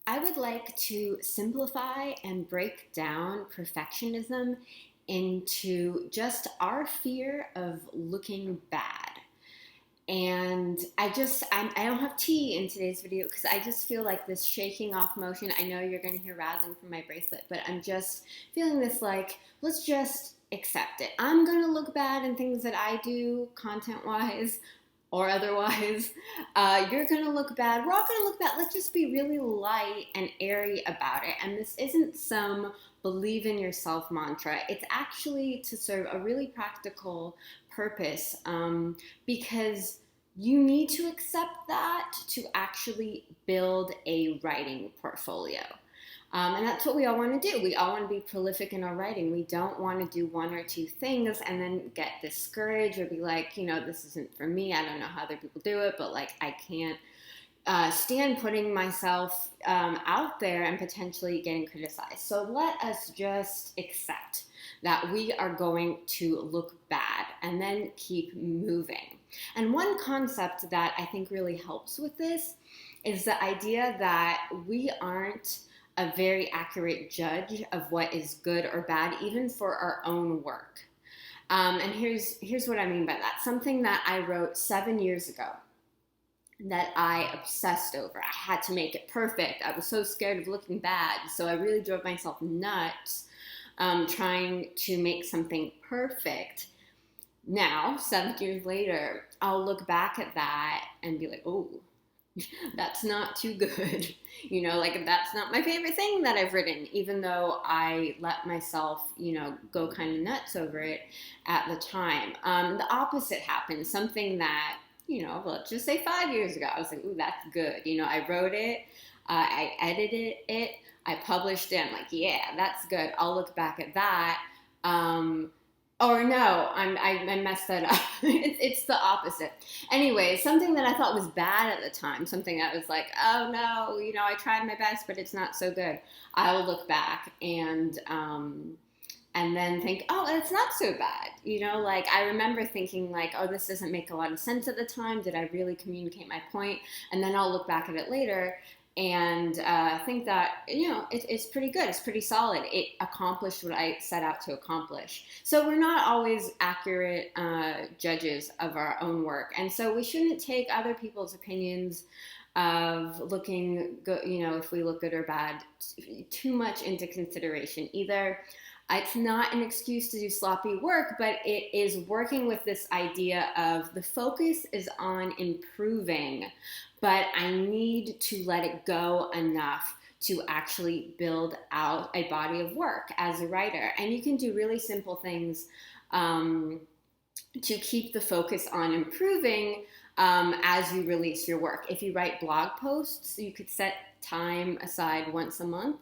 I would like to simplify and break down perfectionism into just our fear of looking bad. And I don't have tea in today's video because I just feel like this shaking off motion. I know you're going to hear rattling from my bracelet, but I'm just feeling this like, let's just accept it. I'm going to look bad in things that I do content wise or otherwise. You're going to look bad. We're all going to look bad. Let's just be really light and airy about it. And this isn't some believe in yourself mantra. It's actually to serve a really practical purpose, because you need to accept that to actually build a writing portfolio. And that's what we all want to do. We all want to be prolific in our writing. We don't want to do one or two things and then get discouraged or be like, this isn't for me. I don't know how other people do it, but like I can't stand putting myself out there and potentially getting criticized. So let us just accept that we are going to look bad and then keep moving. And one concept that I think really helps with this is the idea that we aren't a very accurate judge of what is good or bad, even for our own work. And here's what I mean by that. Something that I wrote 7 years ago that I obsessed over. I had to make it perfect. I was so scared of looking bad. So I really drove myself nuts trying to make something perfect. Now, 7 years later, I'll look back at that and be like, oh, that's not too good. Like that's not my favorite thing that I've written, even though I let myself, go kind of nuts over it at the time. The opposite happened. Something that, let's just say 5 years ago, I was like, ooh, that's good. I wrote it, I edited it, I published it. I'm like, yeah, that's good. I'll look back at that. Or no, I messed that up. It's the opposite. Anyway, something that I thought was bad at the time, something that was like, oh no, I tried my best, but it's not so good. I will look back and then think, oh, it's not so bad. Like I remember thinking like, oh, this doesn't make a lot of sense at the time. Did I really communicate my point? And then I'll look back at it later and think that, it's pretty good. It's pretty solid. It accomplished what I set out to accomplish. So we're not always accurate judges of our own work. And so we shouldn't take other people's opinions of looking good, if we look good or bad, too much into consideration. Either it's not an excuse to do sloppy work, but it is working with this idea of the focus is on improving, but I need to let it go enough to actually build out a body of work as a writer. And you can do really simple things to keep the focus on improving as you release your work. If you write blog posts, you could set time aside once a month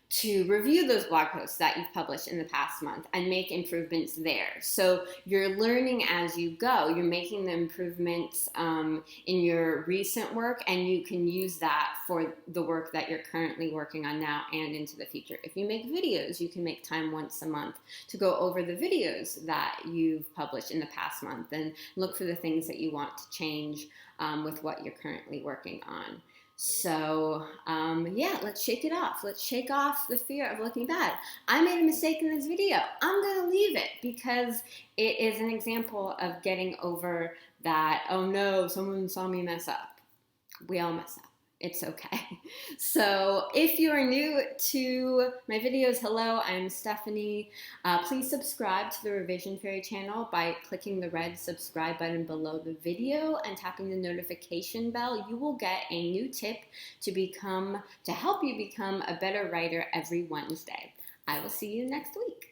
to review those blog posts that you've published in the past month and make improvements there. So you're learning as you go. You're making the improvements in your recent work, and you can use that for the work that you're currently working on now and into the future. If you make videos, you can make time once a month to go over the videos that you've published in the past month and look for the things that you want to change with what you're currently working on. So, let's shake it off. Let's shake off the fear of looking bad. I made a mistake in this video. I'm going to leave it because it is an example of getting over that, oh no, someone saw me mess up. We all mess up. It's okay. So if you are new to my videos, hello, I'm Stefanie. Please subscribe to the Revision Fairy channel by clicking the red subscribe button below the video and tapping the notification bell. You will get a new tip to help you become a better writer every Wednesday. I will see you next week.